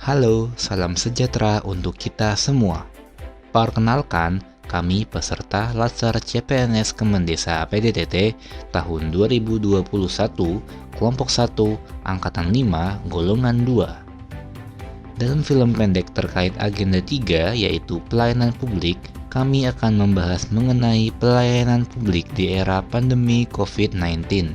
Halo, salam sejahtera untuk kita semua. Perkenalkan, kami peserta Latsar CPNS Kemendesa PDTT tahun 2021, kelompok 1, angkatan 5, golongan 2. Dalam film pendek terkait agenda 3 yaitu pelayanan publik, kami akan membahas mengenai pelayanan publik di era pandemi COVID-19.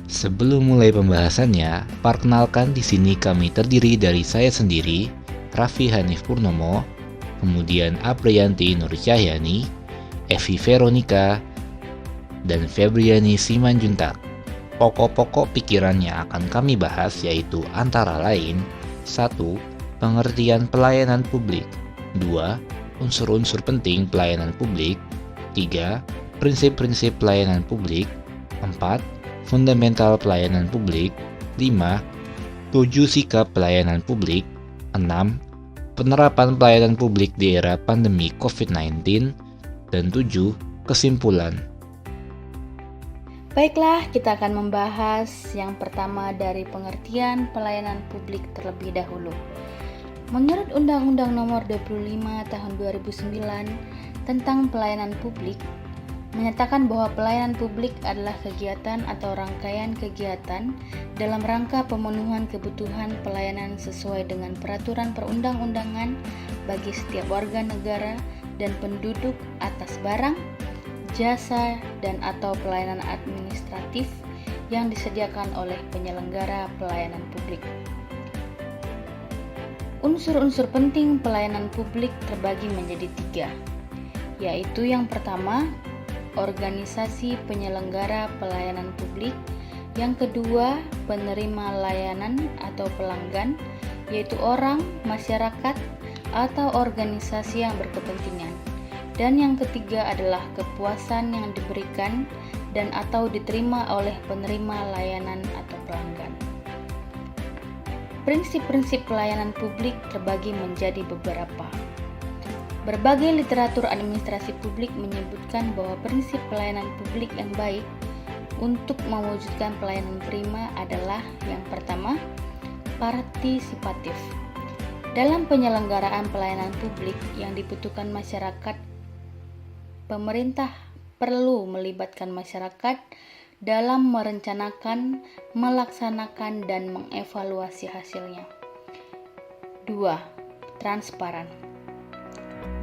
Sebelum mulai pembahasannya, perkenalkan di sini kami terdiri dari saya sendiri, Raffi Hanif Purnomo, kemudian Apriyanti Nur Cahyani, Evi Veronica, dan Febriani Simanjuntak. Pokok-pokok pikiran yang akan kami bahas yaitu antara lain 1. Pengertian pelayanan publik 2. Unsur-unsur penting pelayanan publik 3. Prinsip-prinsip pelayanan publik 4. Fundamental pelayanan publik 5. 7. Sikap pelayanan publik 6. Penerapan pelayanan publik di era pandemi COVID-19 dan 7. Kesimpulan. Baiklah, kita akan membahas yang pertama dari pengertian pelayanan publik terlebih dahulu. Menurut Undang-Undang Nomor 25 Tahun 2009 tentang Pelayanan Publik, menyatakan bahwa pelayanan publik adalah kegiatan atau rangkaian kegiatan dalam rangka pemenuhan kebutuhan pelayanan sesuai dengan peraturan perundang-undangan bagi setiap warga negara dan penduduk atas barang, jasa, dan atau pelayanan administratif yang disediakan oleh penyelenggara pelayanan publik. Unsur-unsur penting pelayanan publik terbagi menjadi 3, yaitu yang pertama, organisasi penyelenggara pelayanan publik, yang kedua, penerima layanan atau pelanggan, yaitu orang, masyarakat, atau organisasi yang berkepentingan, dan yang ketiga adalah kepuasan yang diberikan dan atau diterima oleh penerima layanan atau pelanggan. Prinsip-prinsip pelayanan publik terbagi menjadi beberapa. Berbagai literatur administrasi publik menyebutkan bahwa prinsip pelayanan publik yang baik untuk mewujudkan pelayanan prima adalah yang pertama, partisipatif. Dalam penyelenggaraan pelayanan publik yang dibutuhkan masyarakat, pemerintah perlu melibatkan masyarakat dalam merencanakan, melaksanakan, dan mengevaluasi hasilnya. 2. Transparan.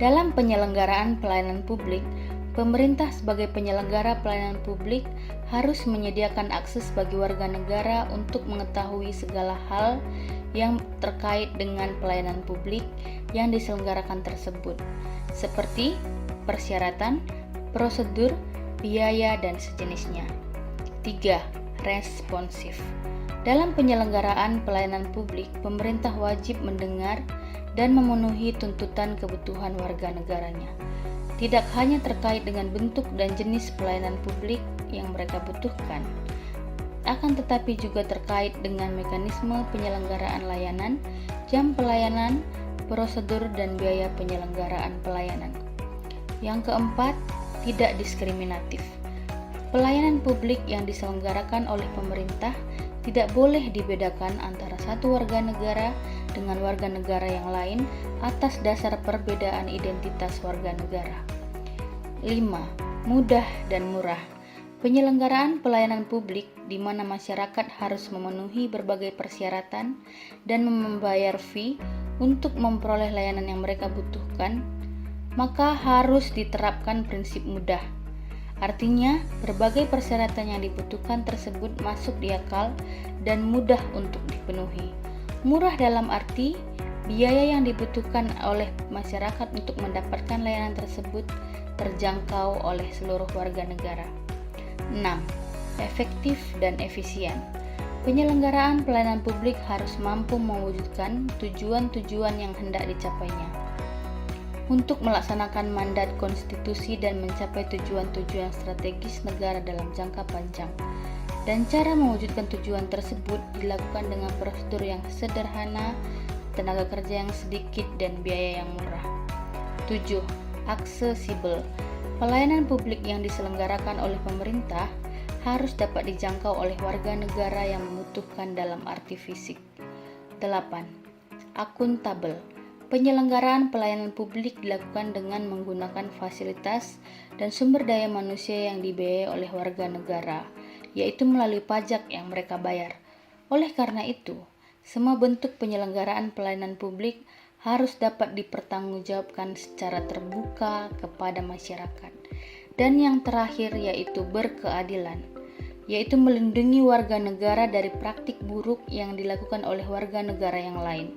Dalam penyelenggaraan pelayanan publik, pemerintah sebagai penyelenggara pelayanan publik harus menyediakan akses bagi warga negara untuk mengetahui segala hal yang terkait dengan pelayanan publik yang diselenggarakan tersebut, seperti persyaratan, prosedur, biaya, dan sejenisnya. 3. Responsif. Dalam penyelenggaraan pelayanan publik, pemerintah wajib mendengar dan memenuhi tuntutan kebutuhan warga negaranya. Tidak hanya terkait dengan bentuk dan jenis pelayanan publik yang mereka butuhkan, akan tetapi juga terkait dengan mekanisme penyelenggaraan layanan, jam pelayanan, prosedur, dan biaya penyelenggaraan pelayanan. Yang keempat, tidak diskriminatif. Pelayanan publik yang diselenggarakan oleh pemerintah tidak boleh dibedakan antara satu warga negara dengan warga negara yang lain atas dasar perbedaan identitas warga negara. 5. Mudah dan murah. Penyelenggaraan pelayanan publik di mana masyarakat harus memenuhi berbagai persyaratan dan membayar fee untuk memperoleh layanan yang mereka butuhkan, maka harus diterapkan prinsip mudah. Artinya, berbagai persyaratan yang dibutuhkan tersebut masuk di akal dan mudah untuk dipenuhi. Murah dalam arti biaya yang dibutuhkan oleh masyarakat untuk mendapatkan layanan tersebut terjangkau oleh seluruh warga negara. 6. Efektif dan efisien. Penyelenggaraan pelayanan publik harus mampu mewujudkan tujuan-tujuan yang hendak dicapainya. Untuk melaksanakan mandat konstitusi dan mencapai tujuan-tujuan strategis negara dalam jangka panjang. Dan cara mewujudkan tujuan tersebut dilakukan dengan prosedur yang sederhana, tenaga kerja yang sedikit, dan biaya yang murah. 7. Aksesibel. Pelayanan publik yang diselenggarakan oleh pemerintah harus dapat dijangkau oleh warga negara yang membutuhkan dalam arti fisik. 8. akuntabel. Penyelenggaraan pelayanan publik dilakukan dengan menggunakan fasilitas dan sumber daya manusia yang dibiayai oleh warga negara, yaitu melalui pajak yang mereka bayar. Oleh karena itu, semua bentuk penyelenggaraan pelayanan publik harus dapat dipertanggungjawabkan secara terbuka kepada masyarakat. Dan yang terakhir yaitu berkeadilan, yaitu melindungi warga negara dari praktik buruk yang dilakukan oleh warga negara yang lain.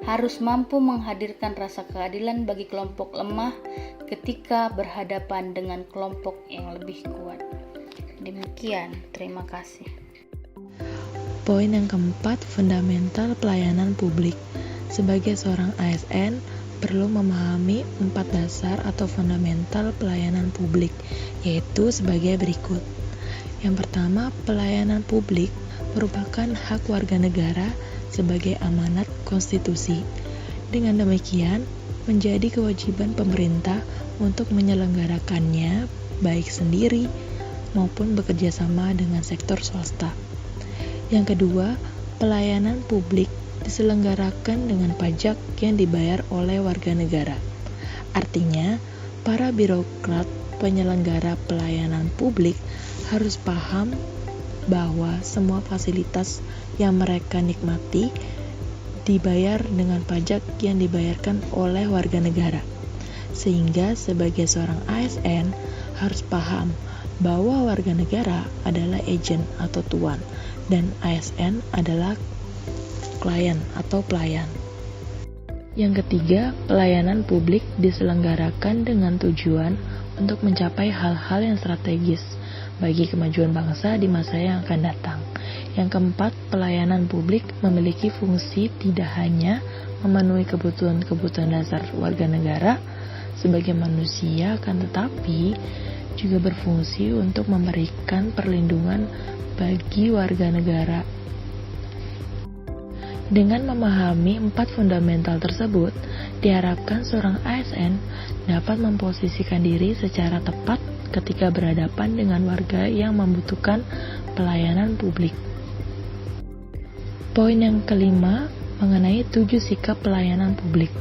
Harus mampu menghadirkan rasa keadilan bagi kelompok lemah ketika berhadapan dengan kelompok yang lebih kuat. Demikian, terima kasih. Poin yang keempat, fundamental pelayanan publik. Sebagai seorang ASN, perlu memahami 4 dasar atau fundamental pelayanan publik, yaitu sebagai berikut. Yang pertama, pelayanan publik merupakan hak warga negara sebagai amanat konstitusi. Dengan demikian, menjadi kewajiban pemerintah untuk menyelenggarakannya baik sendiri maupun bekerja sama dengan sektor swasta. Yang kedua, pelayanan publik diselenggarakan dengan pajak yang dibayar oleh warga negara. Artinya, para birokrat penyelenggara pelayanan publik harus paham bahwa semua fasilitas yang mereka nikmati dibayar dengan pajak yang dibayarkan oleh warga negara. Sehingga sebagai seorang ASN harus paham bahwa warga negara adalah agen atau tuan dan ASN adalah klien atau pelayan. Yang ketiga, pelayanan publik diselenggarakan dengan tujuan untuk mencapai hal-hal yang strategis bagi kemajuan bangsa di masa yang akan datang. Yang keempat, pelayanan publik memiliki fungsi tidak hanya memenuhi kebutuhan-kebutuhan dasar warga negara sebagai manusia, akan tetapi juga berfungsi untuk memberikan perlindungan bagi warga negara. Dengan memahami 4 fundamental tersebut, diharapkan seorang ASN dapat memposisikan diri secara tepat ketika berhadapan dengan warga yang membutuhkan pelayanan publik. Poin yang kelima mengenai 7 sikap pelayanan publik.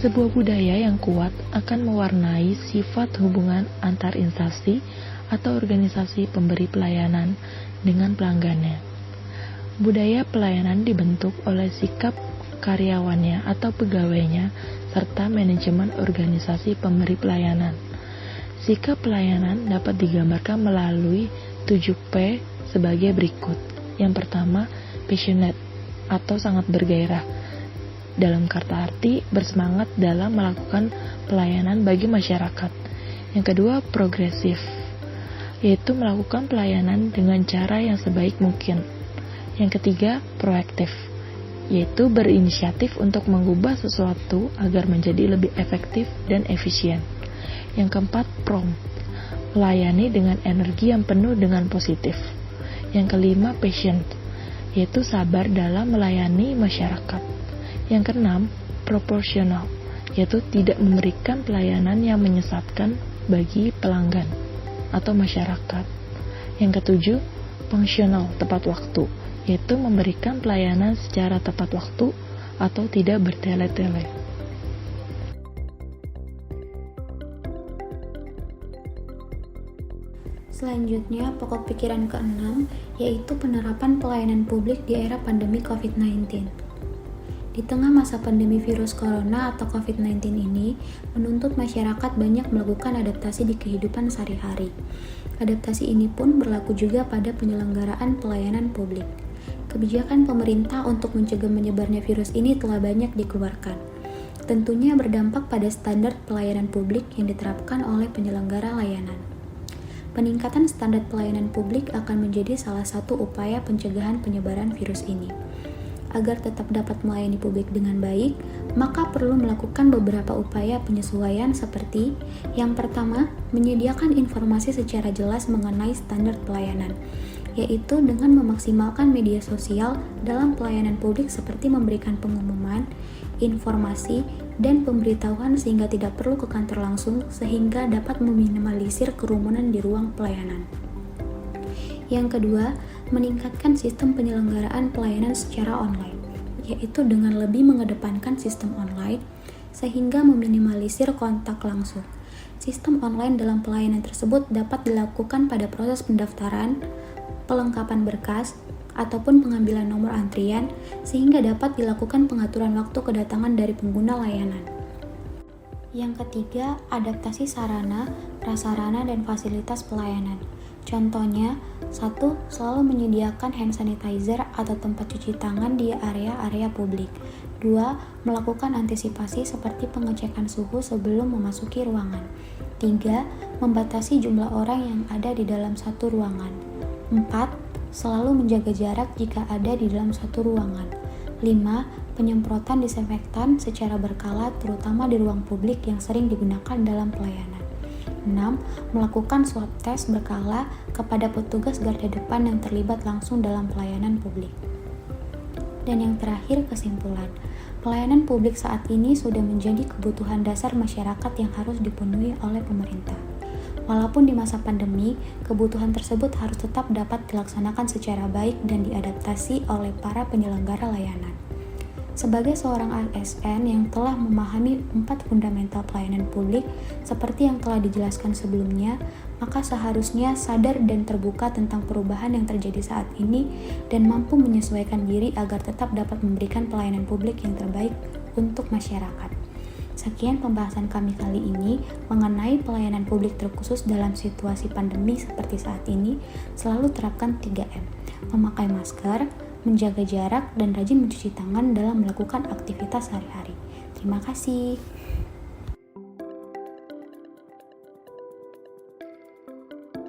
Sebuah budaya yang kuat akan mewarnai sifat hubungan antar instansi atau organisasi pemberi pelayanan dengan pelanggannya. Budaya pelayanan dibentuk oleh sikap karyawannya atau pegawainya serta manajemen organisasi pemberi pelayanan. Sikap pelayanan dapat digambarkan melalui 7P sebagai berikut. Yang pertama, passionate atau sangat bergairah. Dalam kata arti, bersemangat dalam melakukan pelayanan bagi masyarakat. Yang kedua, progresif, yaitu melakukan pelayanan dengan cara yang sebaik mungkin. Yang ketiga, proaktif, yaitu berinisiatif untuk mengubah sesuatu agar menjadi lebih efektif dan efisien. Yang keempat, prompt, melayani dengan energi yang penuh dengan positif. Yang kelima, patient, yaitu sabar dalam melayani masyarakat. Yang keenam, proporsional, yaitu tidak memberikan pelayanan yang menyesatkan bagi pelanggan atau masyarakat. Yang ketujuh, fungsional, tepat waktu, yaitu memberikan pelayanan secara tepat waktu atau tidak bertele-tele. Selanjutnya, pokok pikiran ke-6 yaitu penerapan pelayanan publik di era pandemi COVID-19. Di tengah masa pandemi virus corona atau COVID-19 ini, menuntut masyarakat banyak melakukan adaptasi di kehidupan sehari-hari. Adaptasi ini pun berlaku juga pada penyelenggaraan pelayanan publik. Kebijakan pemerintah untuk mencegah menyebarnya virus ini telah banyak dikeluarkan. Tentunya berdampak pada standar pelayanan publik yang diterapkan oleh penyelenggara layanan. Peningkatan standar pelayanan publik akan menjadi salah satu upaya pencegahan penyebaran virus ini. Agar tetap dapat melayani publik dengan baik, maka perlu melakukan beberapa upaya penyesuaian seperti: yang pertama, menyediakan informasi secara jelas mengenai standar pelayanan, yaitu dengan memaksimalkan media sosial dalam pelayanan publik seperti memberikan pengumuman, informasi, dan pemberitahuan sehingga tidak perlu ke kantor langsung sehingga dapat meminimalisir kerumunan di ruang pelayanan. Yang kedua, meningkatkan sistem penyelenggaraan pelayanan secara online, yaitu dengan lebih mengedepankan sistem online sehingga meminimalisir kontak langsung. Sistem online dalam pelayanan tersebut dapat dilakukan pada proses pendaftaran, pelengkapan berkas, ataupun pengambilan nomor antrian sehingga dapat dilakukan pengaturan waktu kedatangan dari pengguna layanan. Yang ketiga, adaptasi sarana, prasarana, dan fasilitas pelayanan. Contohnya, 1. Selalu menyediakan hand sanitizer atau tempat cuci tangan di area-area publik. 2. Melakukan antisipasi seperti pengecekan suhu sebelum memasuki ruangan. 3. Membatasi jumlah orang yang ada di dalam satu ruangan. 4. Selalu menjaga jarak jika ada di dalam satu ruangan. 5. Penyemprotan disinfektan secara berkala terutama di ruang publik yang sering digunakan dalam pelayanan. 6. Melakukan swab test berkala kepada petugas garda depan yang terlibat langsung dalam pelayanan publik. Dan yang terakhir, kesimpulan. Pelayanan publik saat ini sudah menjadi kebutuhan dasar masyarakat yang harus dipenuhi oleh pemerintah. Walaupun di masa pandemi, kebutuhan tersebut harus tetap dapat dilaksanakan secara baik dan diadaptasi oleh para penyelenggara layanan. Sebagai seorang ASN yang telah memahami 4 fundamental pelayanan publik seperti yang telah dijelaskan sebelumnya, maka seharusnya sadar dan terbuka tentang perubahan yang terjadi saat ini dan mampu menyesuaikan diri agar tetap dapat memberikan pelayanan publik yang terbaik untuk masyarakat. Sekian pembahasan kami kali ini mengenai pelayanan publik terkhusus dalam situasi pandemi seperti saat ini. Selalu terapkan 3M, memakai masker, menjaga jarak, dan rajin mencuci tangan dalam melakukan aktivitas sehari-hari. Terima kasih.